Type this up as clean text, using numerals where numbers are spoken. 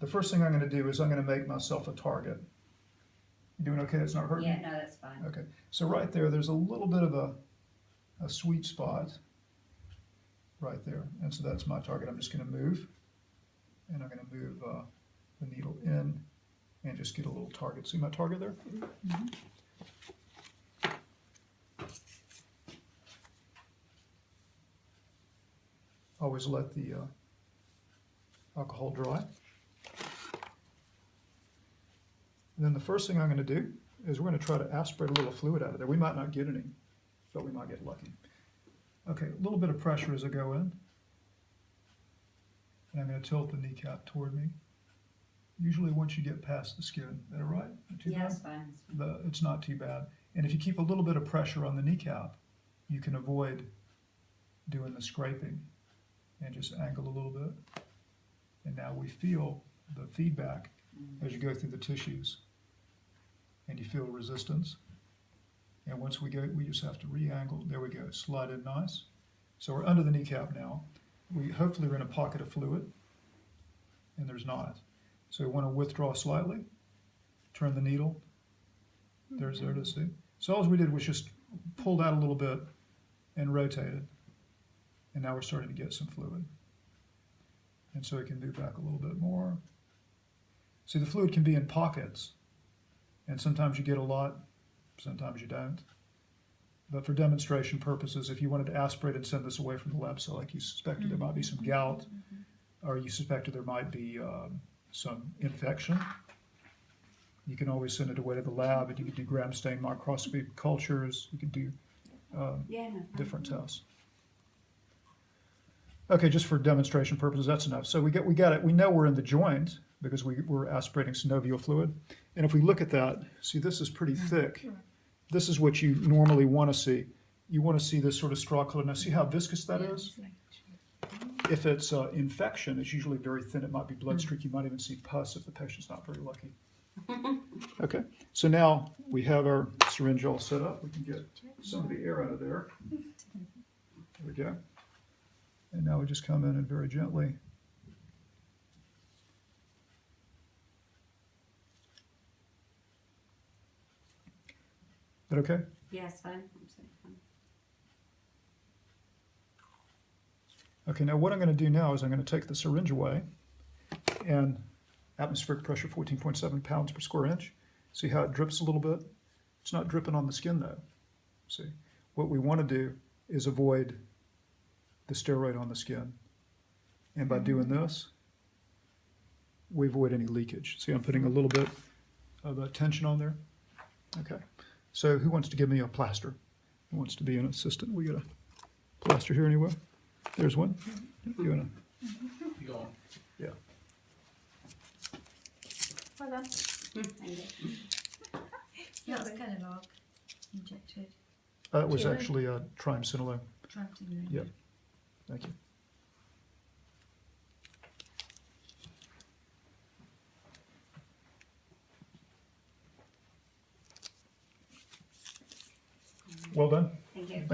The first thing I'm going to do is I'm going to make myself a target. You doing okay? It's not hurting? Yeah, no, that's fine. Okay, so right there's a little bit of a sweet spot right there, and so that's my target. I'm just going to move, and I'm going to move the needle in and just get a little target. See my target there? Mm-hmm. Always let the alcohol dry. And then the first thing I'm going to do is we're going to try to aspirate a little fluid out of there. We might not get any, but we might get lucky. Okay, a little bit of pressure as I go in. And I'm going to tilt the kneecap toward me. Usually once you get past the skin. Is that all right? Not too Yeah, bad? it's fine. It's fine. It's not too bad. And if you keep a little bit of pressure on the kneecap, you can avoid doing the scraping and just angle a little bit. And now we feel the feedback as you go through the tissues. And you feel resistance. And once we go, we just have to re-angle. There we go, slide in nice. So we're under the kneecap now. Hopefully we're in a pocket of fluid, and there's not. So we want to withdraw slightly, turn the needle. There to see. So all we did was just pulled out a little bit and rotated. And now we're starting to get some fluid. And so it can move back a little bit more. See, the fluid can be in pockets. And sometimes you get a lot, sometimes you don't. But for demonstration purposes, if you wanted to aspirate and send this away from the lab, so like you suspected there might be some gout, or you suspected there might be some infection, you can always send it away to the lab, and you can do gram stain microscopy cultures, you can do different tests. Okay, just for demonstration purposes, that's enough. So we got it. We know we're in the joint because we're aspirating synovial fluid. And if we look at that, see, this is pretty thick. This is what you normally want to see. You want to see this sort of straw color. Now, see how viscous that is? If it's infection, it's usually very thin. It might be blood streak. You might even see pus if the patient's not very lucky. Okay, so now we have our syringe all set up. We can get some of the air out of there. There we go. And now we just come in and very gently. Is that okay? Yeah, it's fine. Absolutely fine. Okay, now what I'm going to do now is I'm going to take the syringe away, and atmospheric pressure 14.7 pounds per square inch. See how it drips a little bit? It's not dripping on the skin though. See, what we want to do is avoid the steroid on the skin. And by doing this, we avoid any leakage. See, I'm putting a little bit of tension on there. Okay, so who wants to give me a plaster? Who wants to be an assistant? We got a plaster here anyway. There's one. You wanna? You going? Yeah. Well done. Thank you. That was Kenilog injected. That was actually a triamcinolone. Triamcinolone. Yeah. Thank you. Well done. Thank you. Thank you.